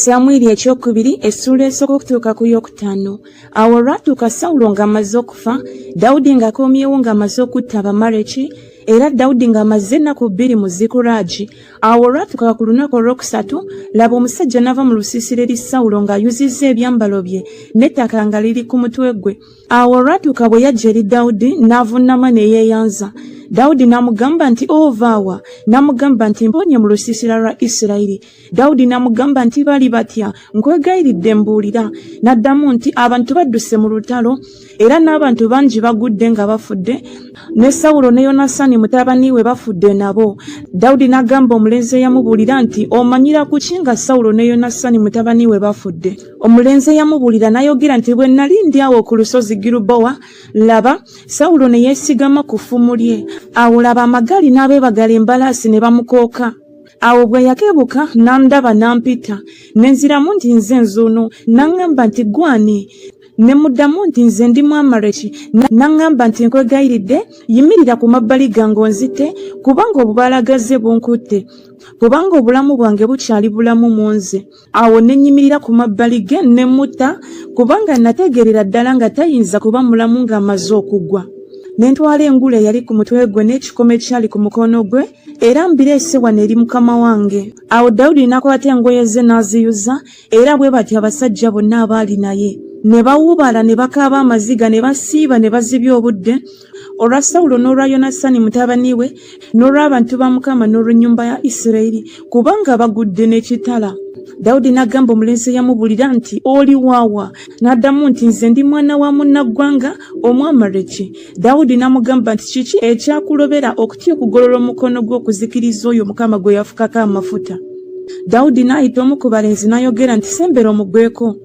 Samwiri ekyokubiri essula esooka okutuuka ku yokutaano. Awo olwatuuka Sawulo ng'amaze okufa, Dawudi ng'akomyewo ng'amaze okutta Abamaleki, era Dawudi ng'amaze ennaku 2 mu Zikulagi. Awo olwatuuka ku lunaku olwokusatu, laba omusajja n'ava mu lusiisira eri Sawulo ng'ayuzizza ebyambalo bye n'ettaka nga liri ku mutwe gwe. Awo olwatuuka bwe yajja eri Dawudi n'avuunama ne yeeyanza. Dawudi n'amugamba nti ovaawa, n'amugamba nti mponye mu lusiisira lwa Isirayiri. Dawudi n'amugamba nti bali batya, nkwegayiridde mbuulira. N'addamu nti abantu badduse mu lutalo, era n'abantu bangi bagudde nga bafudde, ne Sawulo ne Yonasaani mutabani we bafudde nabo. Dawudi n'agamba omulenzi eyamubuulira nti omanyira ku ki nga Sawulo ne Yonasaani mutabani we bafudde? Omulenzi eyamubuulira n'ayogera nti bwe nali ndi awo ku lusozi Girubowa, laba Sawulo ne yeesigama ku ffumu lye. Awo laba amagaali n'abeebagala embalaasi ne bamukooka. Awo bwe yakebuka n'andaba n'ampita, ne nziramu nti nze nzuuno, n'aŋŋamba nti gwani? Ne muddamu nti nze ndi Mwamaleki, n'aŋŋamba nti nkwegayiridde yimirira ku mabbali gange onzite, kubanga obubalagaze bunkutte, kubanga obulamu bwange bukyali bulamu mu nze. Awo ne nnyimirira ku mabbali ge ne mutta, kubanga nategeerera ddala nga tayinza kuba mulamu ng'amaze okugwa. Ne ntwala engule eyali ku mutwe gwe n'ekikomo ekyali ku mukono gwe, era mbireese wano eri mukama wange. Awo Dawudi n'akwata engoye ze n'aziyuza, era bwe batyo abasajja bonna abaali naye. Ne bawuubala ne bakaaba amaziga ne basiiba ne bazibya obudde, olwa Sawulo n'olwa Yonasaani mutabani we, n'olw'abantu ba Mukama n'olw'ennyumba ya Isirayiri, kubanga bagudde n'ekitala. Dawudi n'agamba omulenzi eyamubuulira nti oli waawa? N'addamu nti nze ndi mwana wa munnaggwanga Omwamaleki. Dawudi n'amugamba nti kiki ekyakulobera okutya okugolola omukono gwe okuzikiriza oyo Mukama gwe yafukako amafuta? Dawudi n'ayita omu ku balenzi n'ayogera nti sembera omugweko,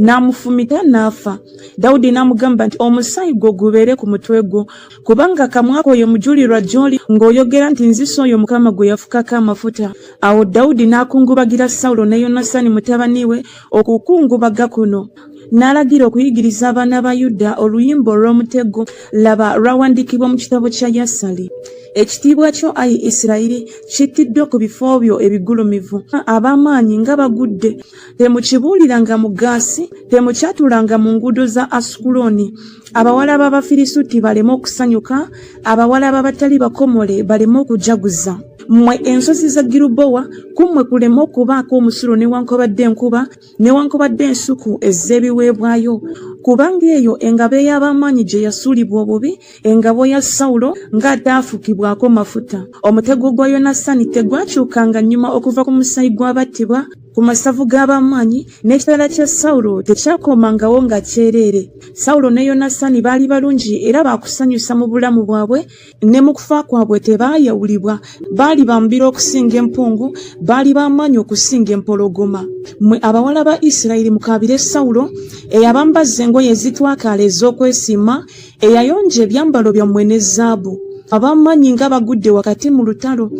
n'amufumita n'afa. Dawudi n'amugamba nti omusaayi gwo gubeere ku mutwe gwo, kubanga akamwa ko ye mujulirwa gy'oli ng'oyogera nti nzisa oyo Mukama gwe yafukako amafuta. Awo Dawudi n'akungubagira Sawulo ne Yonasaani mutabani we okukungubaga kuno. N'alagira okuyigiriza abaana ba Yuda oluyimba olw'omutego, laba lwawandiikibwa mu kitabo kya Yasali. Ekitiibwa kyo ayi Isirayiri kittiddwa ku bifo byo ebigulumivu. Ab'amaanyi nga bagudde, temukibuuliranga mu Gaasi, temukyatulanga mu nguudo za Asukulooni. Abawala b'Abafirisuuti baleme okusanyuka, abawala b'abatali bakomole baleme okujaguza. Mmwe ensozi za Girubowa, kummwe kuleme okubaako omusulo newankubadde enkuba, newankubadde ensuku ez'ebiweebwayo, kubanga eyo engabo ey'ab'amaanyi gye yasuulibwa obubi, engabo ya Sawulo ng'ataafukibwako mafuta. Omutego gwa Yonasaani tegwakyukanga nnyuma okuva ku musaayi gw'abattibwa ku masavu g'ab'amaanyi, n'ekitala kya Sawulo tekyakomangawo nga kyereere. Sawulo ne Yonasaani baali balungi era baakusanyusa mu bulamu bwabwe, ne mu kufa kwabwe tebaayawulibwa. Baali bambira okusinga empungu, baali b'amaanyi okusinga empologoma. Mmwe abawala ba Isirayiri mukaabire Sawulo, eyabambaza engoye ezitwakaala ez'okwesiima, eyayonja ebyambalo byammwe ne zaabu. Ab'amaanyi nga bagudde wakati mu lutalo.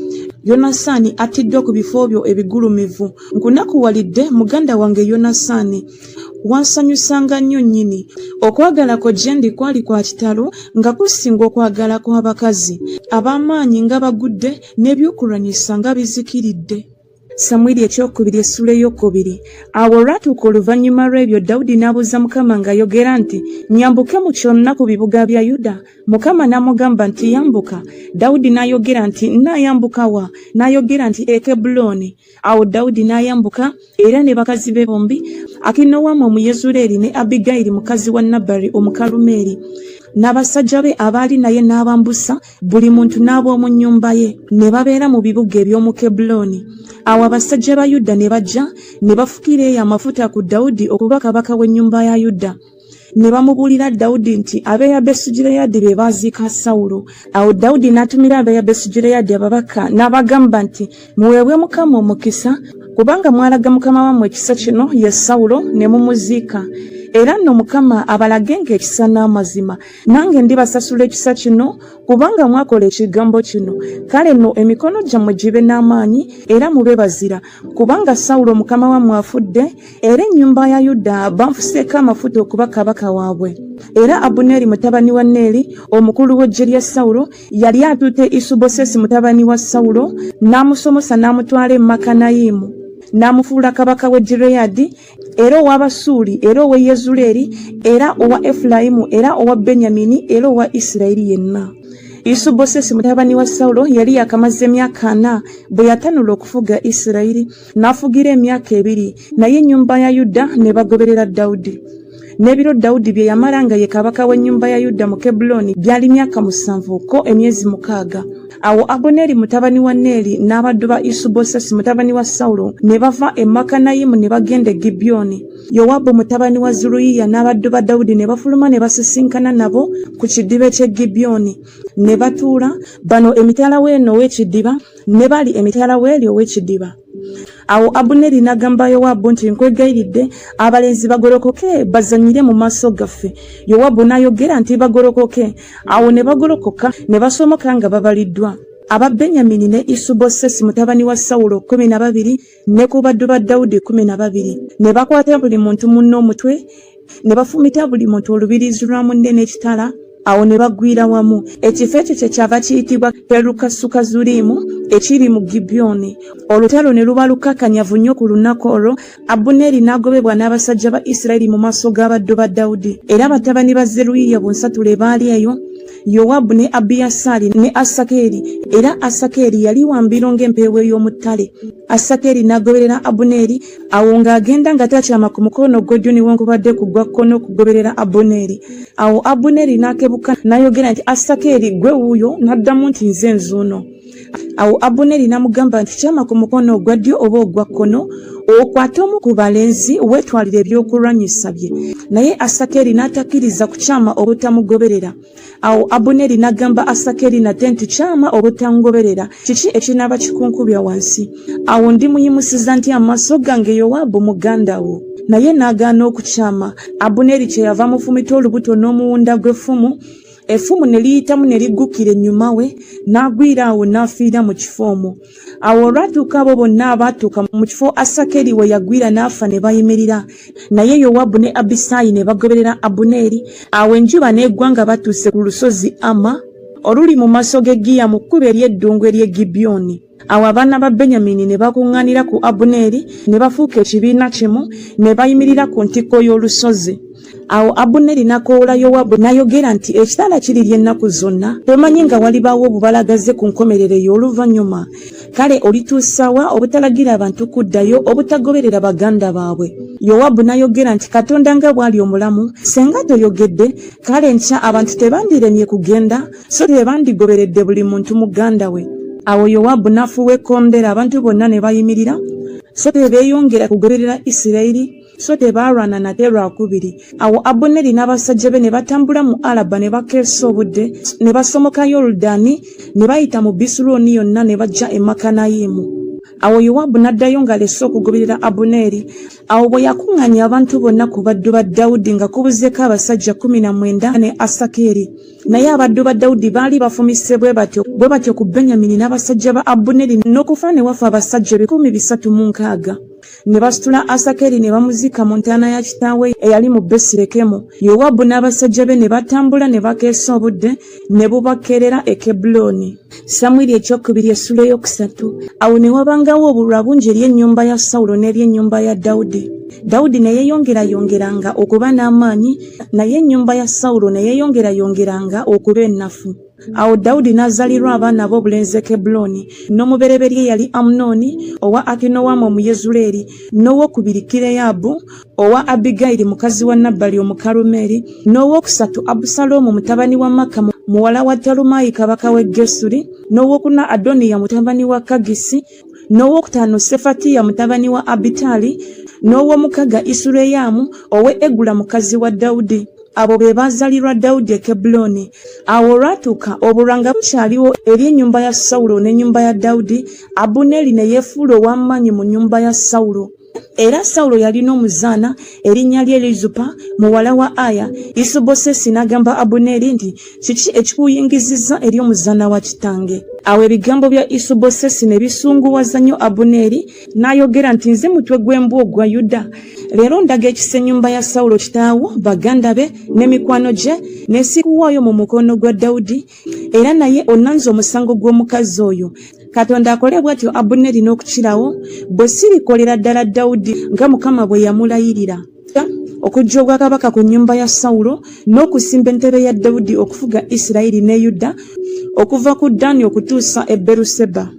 Yonasaani attiddwa ku bifo byo ebigulumivu. Nkunakuwalidde muganda wange Yonasaani, wansanyusanga nnyo nnyini. Okwagala kwo gye ndi kwali kwa kitalo nga kusinga okwagala kw'abakazi. Ab'amaanyi nga bagudde n'ebyokulwanyisa nga bizikiridde. Samwiri ekyokubiri essula ey'okubiri. Awo olwatuuka oluvannyuma lw'ebyo Dawudi n'abuuza Mukama ng'ayogera nti nyambuke mu kyonna ku bibuga bya Yuda? Mukama n'amugamba nti yambuka. Dawudi n'ayogera nti nnaayambuka wa? N'ayogera nti e Kebbulooni. Awo Dawudi n'ayambuka era ne bakazi be bombi, Akinowamu Omuyezuleeri ne Abigayiri mukazi wa Nabali Omukalumeeri, n'abasajja be abaali naye n'abambusa, buli muntu n'ab'omu nnyumba ye, ne babeera mu bibuga eby'omu Kebbulooni. Awo abasajja ba Yuda ne bajja ne bafukira eyo amafuta ku Dawudi okuba kabaka w'ennyumba ya Yuda. Ne bamubuulira Dawudi nti ab'e Yabesugireyaadi be baaziika Sawulo. Awo Dawudi n'atumira ab'e Yabesugireyaadi ababaka n'abagamba nti muweebwe Mukama omukisa, kubanga mwalaga mukama wammwe ekisa kino ye Sawulo ne mumuziika. Era nno Mukama abalage ng'ekisa n'amazima. Nange ndibasasula ekisa kino kubanga mwakola ekigambo kino. Kale nno emikono gyammwe gibe n'amaanyi era mube bazira, kubanga Sawulo mukama wammwe afudde, era ennyumba ya Yuda banfuseeko amafuta okuba kabaka waabwe. Era Abuneeri mutabani wa Neeri omukulu w'eggye lya Sawulo yali atuute Isubosesi mutabani wa Sawulo, n'amusomosa n'amutwala e Makanayimu. n'amufuula kabaka w'e Gireyaadi, era ow'Abasuuli, era ow'e Yezuleeri, era owa Efulayimu, era owa Benyamini, era owa Isirayiri yenna. Isubosesi mutabani wa Sawulo yali yakamaze emyaka 4 bwe yatanula okufuga Isirayiri, n'afugira emyaka 2, naye ennyumba ya Yuda ne bagoberera Dawudi. N'ebiro Dawudi bye yamala nga ye kabaka w'ennyumba ya Yuda mu Kebbulooni byali myaka 7 ko emyezi 6. Awo Abuneri mutabani wa Neeri n'abaddu ba Isubosesi mutabani wa Sawulo ne bava e Makanayimu ne bagenda e Gibyoni. Yowabu mutabani wa Zeruyiya n'abaddu ba Dawudi ne bafuluma ne basisinkana nabo ku kidiba ky'e Gibyoni ne batuula, bano emitala w'eno ow'ekidiba ne bali emitala w'eri ow'ekidiba. Awo Abuneri n'agamba Yowabu nti nkwegayiridde abalenzi bagolokoke bazanyire mu maaso gaffe. Yowabu n'ayogera nti bagolokoke. Awo ne bagolokoka ne basomoka nga babaliddwa. Aba Benyamini ne Isubosesi mutabani wa Sawulo 12 ne ku baddu ba Dawudi 12 ne bakwata buli muntu munno omutwe ne bafumita buli muntu olubirizi lwa munne n'ekitala. Awo ne bagwira wamu. Ekifo ekyo kyekyava kiyitibwa Perukasukazurimu ekiri mu Gibyoni. Olutalo ne luba lukakanyavu nnyo ku lunaku olwo. Abuneri n'agobebwa n'abasajja ba Isirayiri mu maaso g'abaddu ba Dawudi. Era batabani ba Zeruyiya bonsatule baali eyo, Yowabu ne Abiyasaali ne Asakeri, era Asakeri yali wambiro ng'empeewo ey'omu ttale. Asakeri n'agoberera Abuneri, awo ng'agenda nga takyama ku mukono gw'eddyo newankubadde ku gwa kkono okugoberera Abuneri. Awo Abuneri n'akebuka n'ayogera nti Asakeri gwe wuuyo, n'addamu nti nze nzuuno. Awo Abuneri n'amugamba nti kyama ku mukono ogwa ddyo oba ogwa kkono, okwate omu ku balenzi weetwalire ebyokulwanyisa bye. Naye Asakeri n'atakkiriza kukyama obutamugoberera. Awo Abuneri n'agamba Asakeri nate nti kyama obutangoberera, kiki ekinaaba kikunkubya wansi? Awo ndimuyimusiza nti amaaso gange Yowabu muganda wo. Naye n'agaana okukyama. Abuneri kyeyava mufumita olubuto n'omuwunda gw'effumu. Effumu ne liyitamu ne liggukira ennyuma we, n'agwira awo n'afiira mu kifo omwo. Awo olwatuuka abo bonna abaatuuka mu kifo Asakeri we yagwira n'afa ne bayimirira. Naye Yowabu ne Abisaayi ne bagoberera Abuneri. Awo enjuba n'eggwa nga batuuse ku lusozi Ama oluli mu maaso g'e Giya mu kkubo ery'eddungu ery'e Gibyoni. Awo abaana ba Benyamini ne bakuŋŋaanira ku Abuneri ne bafuuka ekibiina kimu ne bayimirira ku ntikko y'olusozi. Awo Abuneri n'akoowoola Yowabu n'ayogera nti ekitala kirirya ennaku zonna, tomanyi nga walibaawo obubalagaze ku nkomerero ey'oluvannyuma? Kale olituusawa obutalagira abantu kuddayo, obutagoberera baganda baabwe? Yowabu n'ayogera nti Katonda nga bw'ali omulamu, senga toyogedde, kale nkya abantu tebandiremye kugenda, so tebandigoberedde buli muntu muganda we. Awo Yowabu n'afuuwa ekkondeere, abantu bonna ne bayimirira, so tebeeyongera kugoberera Isirayiri, so tebalwana nate lwakubiri. Awo Abuneri n'abasajja be ne batambula mu Alaba ne bakeesa obudde, ne basomoka Yoludaani ne bayita mu Bisulooni yonna ne bajja e Makanayimu. Awo Yowabu n'addayo ng'alese okugoberera Abuneri. Awo bwe yakuŋŋaanya abantu bonna ku baddu ba Dawudi nga kubuzeeko abasajja 19 ne Asakeri. Naye abaddu ba Dawudi baali bafumise bwe batyo ku Benyamini n'abasajja ba Abuneri, n'okufa ne wafa abasajja 360. Ne basitula Asakeri ne bamuzika mu ntaana ya kitaawe eyali mu Besirekemu. Yowabu n'abasajja be ne batambula ne bakeesa obudde ne bubakeerera e Kebbulooni. Samwiri ekyokubiri essula ey'okusatu. Awo ne wabangawo obulwa bungi eri ennyumba ya Sawulo n'eri ennyumba ya Dawudi. Dawudi ne yeeyongerayongeranga okuba n'amaanyi, naye ennyumba ya Sawulo ne yeeyongerayongeranga okuba ennafu. Awo Dawudi n'azaalirwa abaana b'obulenzi e Kebbulooni. N'omubereberye yali Amunoni owa Akinoamu Omuyezuleeri, n'owokubiri Kireyaabu owa Abigayiri mukazi wa Nabbali Omukalumeeri, n'owookusatu Abusaloomu mutabani wa Maaka muwala wa Talumayi kabaka w'e Gesuli, n'owokuna Adoniya mutabani wa Kaggisi, n'owokutaano Sefatiya mutabani wa Abitaali, n'owomukaga Isuleyamu ow'e Egula mukazi wa Dawudi. Abo be baazaalirwa Dawudi e Kebbulooni. Awo olwatuuka obulwa nga bukyaliwo eri ennyumba ya Sawulo n'ennyumba ya Dawudi, Abuneri ne yeefuula ow'amaanyi mu nnyumba ya Sawulo. Era Sawulo yalina omuzaana erinnya lye Lizupa muwala wa Aya. Isubosesi n'agamba Abuneri nti kiki ekikuyingizizza eri omuzaana wa kitange? Awo ebigambo bya Isubosesi ne bisunguwaza nnyo Abuneri, n'ayogera nti nze mutwe gw'embwa ogwa Yuda. Leero ndaga ekisa ennyumba ya Sawulo kitaawo, baganda be ne mikwano gye, ne sikuwaayo mu mukono gwa Dawudi, era naye onnanze omusango gw'omukazi oyo. Katonda akole bw'atyo Abuneri n'okukirawo bwe sirikolera ddala Dawudi nga Mukama bwe yamulayirira. Okujja obwakabaka ku nnyumba ya Sawulo n'okusimba entebe ya Dawudi okufuga Isirayiri ne Yuda okuva ku Ddaani okutuusa e Beruseba.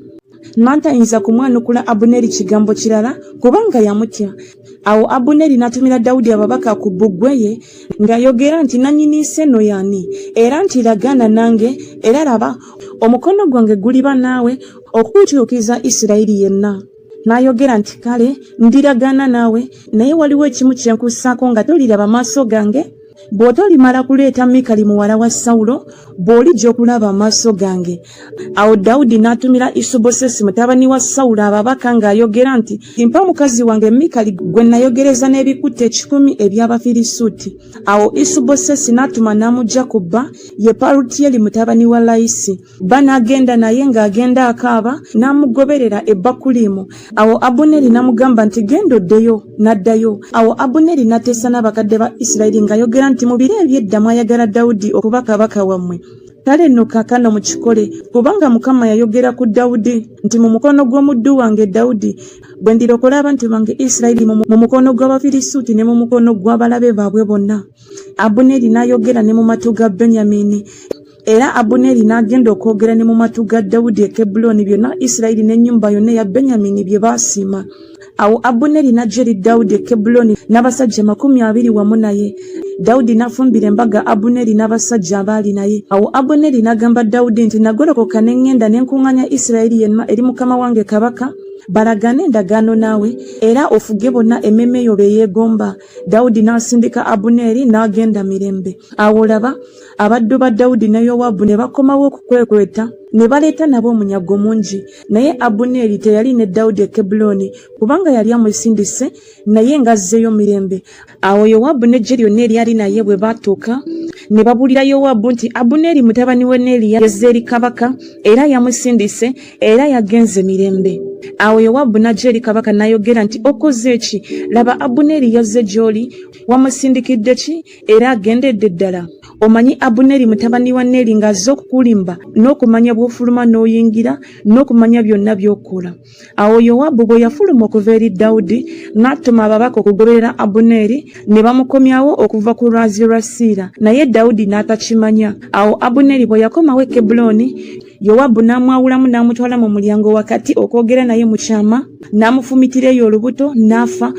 N'atayinza kumwanukula Abuneri kigambo kirala kubanga yamutya. Awo Abuneri n'atumira Dawudi ababaka ku bbugwe ye ng'ayogera nti nannyini nsi y'ani era nti lagaana nange era laba omukono gwange guliba naawe okukutuukiza Isirayiri yenna. N'ayogera nti kale ndiragaana naawe naye waliwo ekimu kye nkussaako nga toliraba maaso gange bw'otolimala kuleeta Mikali muwala wa Sawulo bw'olijja okulaba amaaso gange. Awo Dawudi n'atumira Isubosesi mutabani wa Sawulo ababaka ng'ayogera nti mpa mukazi wange Mikali gwe nayogereza n'ebikutte 10 eby'Abafirisuuti. Awo Isubosesi n'atuma n'amugja ku bba ye Palutiyeri mutabani wa Layisi. Bba n'agenda naye ng'agenda akaaba n'amugoberera e Bakulimu. Awo Abuneri n'amugamba nti genda oddeyo, n'addayo. Awo Abuneri n'ateesa n'abakadde ba Isirayiri ng'ayogera nti mu biro eby'edda mwayagala Dawudi okuba kabaka wammwe. Kale nno kaakano mukikole kubanga Mukama yayogera ku Dawudi nti mu mukono gw'omuddu wange Dawudi bwe ndirokola abantu bange Isirayiri mu mukono gw'Abafirisuuti ne mu mukono gw'abalabe baabwe bonna. Abuneri n'ayogera ne mu matu ga Benyamini. Era Abuneri n'agenda okwogera ne mu matu ga Dawudi e Kebbulooni byonna Isirayiri n'ennyumba yonna ya Benyamini bye baasiima. Awo Abuneri n'ajja eri Dawudi e Kebbulooni n'abasajja 20 wamu naye. Dawudi n'afumbira embaga Abuneri n'abasajja abaali naye. Awo Abuneri n'agamba Dawudi nti nagolokoka ne ŋŋenda ne nkuŋŋaanya Isirayiri yenna eri mukama wange kabaka balagane endagaano naawe era ofuge bonna emmeeme yo beyeegomba. Dawudi n'asindika Abuneri n'agenda mirembe. Awo laba abaddu ba Dawudi ne Yowaabu ne bakomawo okukwekweta ne baleeta nabo omunyago mungi. Naye Abuneri teyali ne Dawudi e Kebbulooni kubanga yali amusindise naye ng'azzeeyo mirembe. Awo Yowaabu n'eggye lyonna eryali naye bwe baatuuka ne babuulira Yowaabu nti Abuneri mutabani we Neriya yazze eri kabaka era yamusindise era yagenze mirembe. Awo Yowaabu n'ajja eri kabaka n'ayogera nti okoze ki? Laba Abuneri yazze gy'oli, wamusindikidde ki era agendedde ddala? Omanyi Abuneri mutabani wa Neri ng'azze okukulimba n'okumanya bw'ofuluma n'oyingira n'okumanya byonna by'okola. Awo Yowaabu bwe yafuluma okuva eri Dawudi n'atuma ababaka okugoberera Abuneri ne bamukomyawo okuva ku lwazi lwa Siira naye Dawudi n'atakimanya. Awo Abuneri bwe yakomawo e Kebbulooni Yowaabu n'amwawulamu n'amutwala mu mulyango wakati okwogera naye mu kyama n'amufumitira eyo olubuto n'afa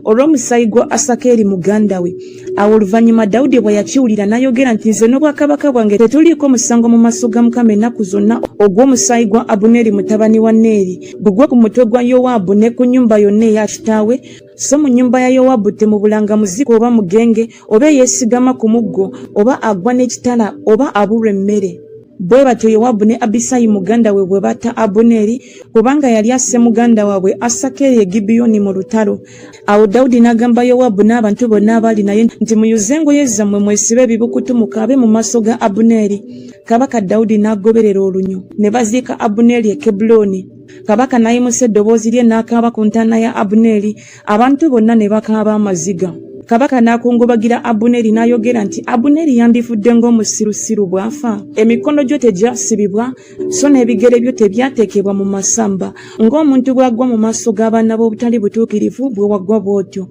olw'omusaayi gwa Asakeri muganda we. Awo oluvannyuma Dawudi bwe yakiwulira n'ayogera nti nze n'obwakabaka bwange tetuliiko musango mu maaso ga Mukama ennaku zonna ogw'omusaayi gwa Abuneri mutabani wa Neeri gugwe ku mutwe gwa Yowaabu ne ku nnyumba yonna eya kitaawe. So mu nnyumba ya Yowaabu temubulanga muziko oba mugenge oba yeesigama ku muggo oba agwa n'ekitala oba abulwa emmere. Bwe batyo Yowaabu ne Abisayi muganda we bwe batta Abuneri kubanga yali asse muganda waabwe Asakeri e Gibeyoni mu lutalo. Awo Dawudi n'agamba Yowaabu n'abantu bonna abaali naye nti muyuze engoye zammwe mwesibe ebibukutu mukaabe mu maaso ga Abuneri. Kabaka Dawudi n'agoberera olunyo ne baziika Abuneri e Kebbulooni. Kabaka n'ayimusa eddoboozi lye n'akaaba ku ntaana ya Abuneri, abantu bonna ne bakaaba amaziga. Kabaka n'akungubagira Abuneri n'ayogera nti Abuneri yandifudde ng'omusirusiru bw'afa. Emikono gyo tegyasibibwa so n'ebigere byo tebyateekebwa mu masamba ng'omuntu bw'agwa mu maaso g'abaana b'obutali butuukirivu bwe wagwa bw'otyo.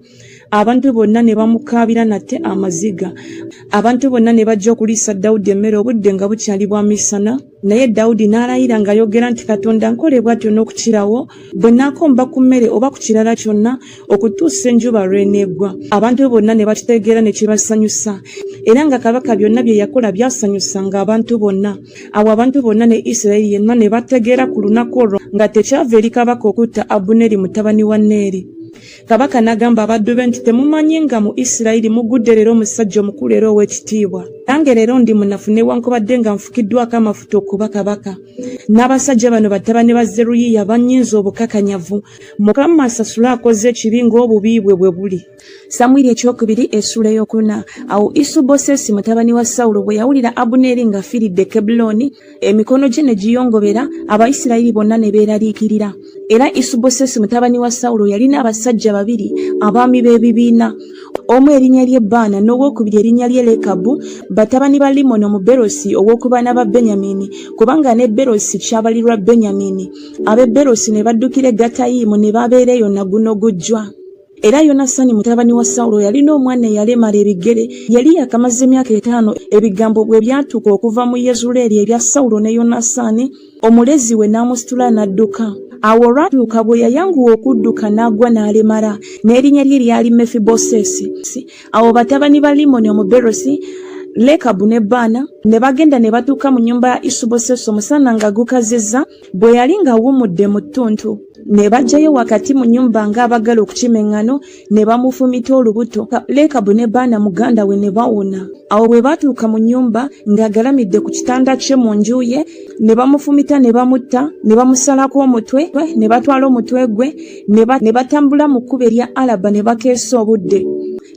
Abantu bonna ne bamukaabira nate amaziga. Abantu bonna ne bajja okuliisa Dawudi emmere obudde nga bukyali bwa misana. Naye Dawudi n'alayira ng'ayogera nti Katonda nkole bw'atyo n'okukirawo bwe naakomba ku mmere oba ku kirala kyonna okutuusa enjuba lw'eneegwa. Abantu bonna ne bakitegeera ne kibasanyusa era nga kabaka byonna bye yakola byasanyusanga abantu bonna. Awo abantu bonna ne Isirayiri yenna ne bategeera ku lunaku olwo nga tekyava eri kabaka okutta Abuneri mutabani wa Neeri. Kabaka n'agamba abaddu be nti temumanyi nga mu Isirayiri mugudde leero omusajja omukulu era ow'ekitiibwa. Nange leero ndi munafu newankubadde nga nfukiddwako amafuta okuba kabaka. N'abasajja bano batabani ba Zeruyiya bannyinza obukakanyavu. Mukama asasule akoze ekibi ng'obubiibwe bwe buli. Samwiri ekyokubiri essula ey'okuna. Awo Isubosesi mutabani wa Sawulo bwe yawulira Abuneri ng'afiiridde e Kebbulooni, emikono gye ne giyongobera, Abayisirayiri bonna ne beeraliikirira. Era Isubosesi mutabani wa Sawulo yalina abasajja babiri abaami b'ebibiina. omu erinnya lye Baana n'owokubiri erinnya lye Lekabu, batabani ba Limoni Omuberosi ow'okubaana ba Benyamini, kubanga ne Berosi kyabalirwa Benyamini. Ab'e Berosi ne baddukira e Gatayimu ne babeera eyo na guno gujjwa. Era Yonasani mutabani wa Sawulo yalina omwana eyalemala ebigere, yali yakamaze emyaka 5. Ebigambo bwe byatuuka okuva mu Yezuleeri ebya Sawulo ne Yonasani, omulezi we n'amusitula n'adduka. Awo olwatuuka bwe yayanguwa okudduka n'agwa n'alemala, n'erinnya lye lyali Mefibosesi. Awo batabani ba Limoni Omuberosi, Lekabu ne Baana ne bagenda ne batuuka mu nnyumba ya Isubosesi omusana nga gukazizza, bwe yali ng'awumudde mu ttuntu. Ne bajjayo wakati mu nnyumba ng'abagala okukima eŋŋano, ne bamufumita olubuto. Lekabu ne Baana muganda we ne bawona. Awo bwe batuuka mu nnyumba ng'agalamidde ku kitanda kye mu nju ye, ne bamufumita ne bamutta, ne bamusalako omutwe, ne batwala omutwe gwe, ne batambula mu kkubo erya Alaba ne bakeesa obudde.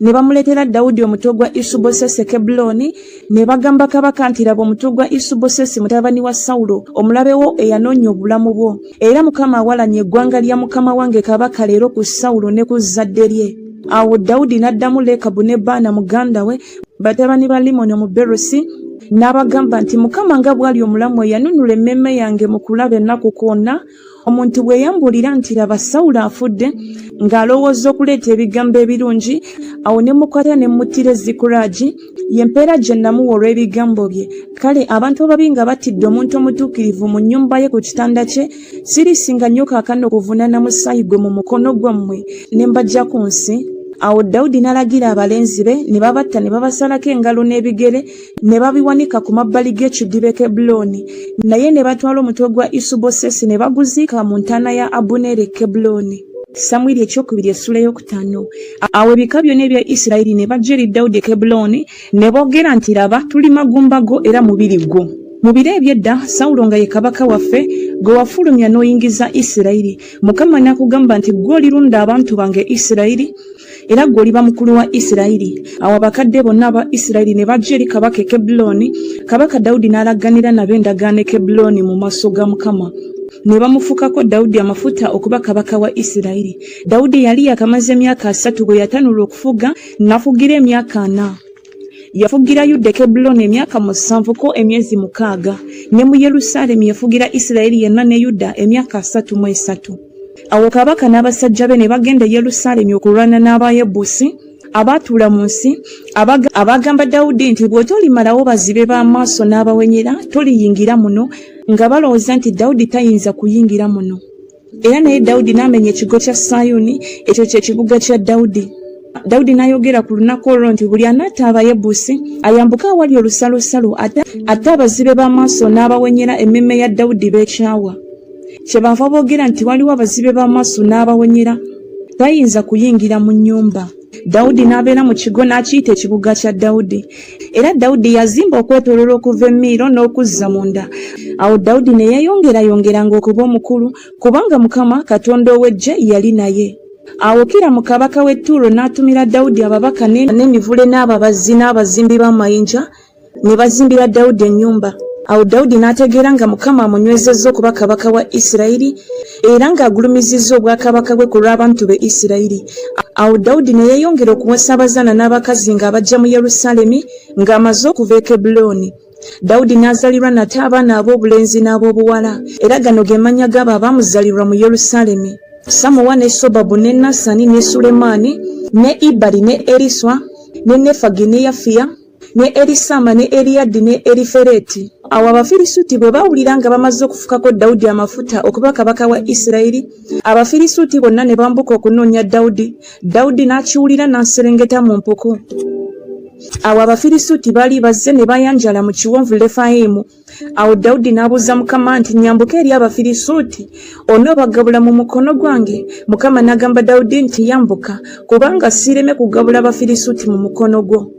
Ne bamuleetera Dawudi omutwe gwa Isubosesi Kebbulooni, ne bagamba kabaka nti laba omutwe gwa Isubosesi mutabani wa Sawulo, omulabe wo eyanoonya obulamu bwo. Era Mukama awalanye eggwanga lya mukama wange kabaka leero ku Sawulo ne ku zadde lye. Awo Dawudi n'addamu Lekabu ne Baana muganda we, batabani ba Limoni Omuberosi, n'abagamba nti Mukama nga bw'ali omulamu eyanunula emmeeme yange mu kulaba ennaku kwonna, omuntu bwe yambuulira nti laba Sawulo afudde, ng'alowooza okuleeta ebigambo ebirungi, awo ne mukwata ne muttira Zikulagi, ye mpeera gye namuwa olw'ebigambo bye. Kale abantu ababi nga batidde omuntu omutuukirivu mu nnyumba ye ku kitanda kye, sirisinga nnyo kaakano okuvunaana musaayi gwe mu mukono gwammwe ne mbajja ku nsi. Awo Dawudi n'alagira abalenzi be, ne babatta ne babasalako engalo n'ebigere, ne babiwanika ku mabbali g'ekidiba Kebbulooni. Naye ne batwala omutwe gwa Isubosesi ne baguziika mu ntaana ya Abuneeri Kebbulooni. Samwiri ekyokubiri essula ey'okutaano. Awo ebika byonna ebya Isirayiri ne bajja eri Dawudi Kebbulooni, ne boogera nti laba tuli magumba go era mubiri gwo. Mu biro ebyedda Sawulo nga ye kabaka waffe, gwe wafulumya n'oyingiza Isirayiri. Mukama n'akugamba nti gwe olirunda abantu bange Isirayiri, era gwe oliba mukulu wa Isirayiri. Awo abakadde bonna aba Isirayiri ne bajja eri kabaka e Kebbulooni. Kabaka Dawudi n'alagganira nabo endagaano e Kebbulooni mu maaso ga Mukama. Ne bamufukako Dawudi amafuta okuba kabaka wa Isirayiri. Dawudi yali yakamaze emyaka 3 bwe yatanula okufuga, n'afugira emyaka 4. Yafugira Yuda Kebbulooni emyaka 7 ko emyezi 6, ne mu Yerusaalemi yafugira Isirayiri yenna ne Yuda emyaka 33. Awo kabaka n'abasajja be ne bagenda e Yerusaalemi okulwana n'Abayebusi abaatuula mu nsi, abagamba Dawudi nti bw'otolimalawo bazibe b'amaaso n'abawenyera, toliyingira muno, nga balowooza nti Dawudi tayinza kuyingira muno. Era naye Dawudi n'amenya ekigo kya Sayuuni, ekyo kye kibuga kya Dawudi. Dawudi n'ayogera ku lunaku olwo nti buli anatta Abayebusi ayambuka awali olusalosalo, ate abazibe b'amaaso n'abawenyera emmeeme ya Dawudi beekyawa. Kyebanva boogera nti waliwo abazibe b'amaaso n'abawenyera, tayinza kuyingira mu nnyumba. Dawudi n'abeera mu kigo n'akiyita ekibuga kya Dawudi. Era Dawudi yazimba okwetooloola okuva e Miiro n'okuzza munda. Awo Dawudi ne yeeyongerayongeranga okuba omukulu, kubanga Mukama Katonda ow'eggye yali naye. Awo Kiramu kabaka w'e Ttuulo n'atumira Dawudi ababaka n'emivule n'ababazzi n'abazimbi b'amayinja, ne bazimbira Dawudi ennyumba. Awo Dawudi n'ategeera nga Mukama amunywezezza okuba kabaka wa Isirayiri, era ng'agulumizizza obwakabaka bwe ku lw'abantu be Isirayiri. Awo Dawudi ne yeeyongera okuwasa abazaana n'abakazi ng'abajja mu Yerusaalemi ng'amaze okuva e Kebbulooni. Dawudi n'azalirwa nate abaana ab'obulenzi n'ab'obuwala, era gano ge mannya g'abo abaamuzalirwa mu Yerusaalemi: Samuwa ne Sobabu ne Nasani ne Sulemaani ne Ibali ne Eriswa ne Nefagi ne Yafiya ne Erisama ne Eriyadi ne Erifereti. Awo Abafirisuuti bwe baawulira nga bamaze okufukako Dawudi amafuta okuba kabaka wa Isirayiri, Abafirisuuti bonna ne bambuka okunoonya Dawudi. Dawudi n'akiwulira n'aserengeta mu mpuku. Awo Abafirisuuti baali bazze ne bayanjala mu kiwonvu Lefayimu. Awo Dawudi n'abuuza Mukama nti, nyambuke eri Abafirisuuti onoobagabula mu mukono gwange? Mukama n'agamba Dawudi nti, yambuka, kubanga siireme kugabula Abafirisuuti mu mukono gwo.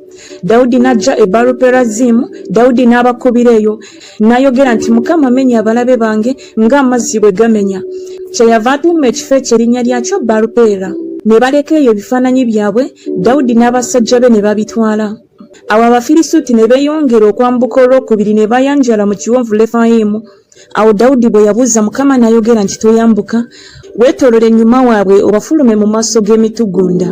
Dawudi n'ajja e Baaluperazimu, Dawudi n'abakubira eyo, n'ayogera nti, Mukama menya abalabe bange ng'amazzi bwe gamenya. Kyeyava atuuma ekifo ekyo erinnya lyakyo Baalupera. Ne baleka eyo ebifaananyi byabwe, Dawudi n'abasajja be ne babitwala. Awo Abafirisuuti ne beeyongera okwambuka olwokubiri ne bayanjala mu kiwonvu Lefayimu. Awo Dawudi bwe yabuuza Mukama n'ayogera nti toyambuka, weetoolole ennyuma waabwe obafulume mu maaso g'emitugunda.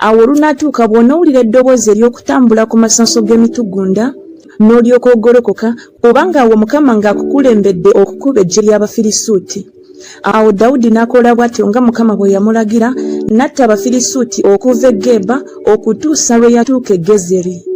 Awo olunaatuuka bw'onoowulira eddoboozi ery'okutambula ku masanso g'emitugunda, n'olyoka ogolokoka, kubanga awo Mukama ng'akukulembedde okukuba eggye ly'Abafirisuuti. Awo Dawudi n'akola bw'atyo nga Mukama bwe yamulagira, n'atta Abafirisuuti okuva e Geba okutuusa lwe yatuuka e Gezeri.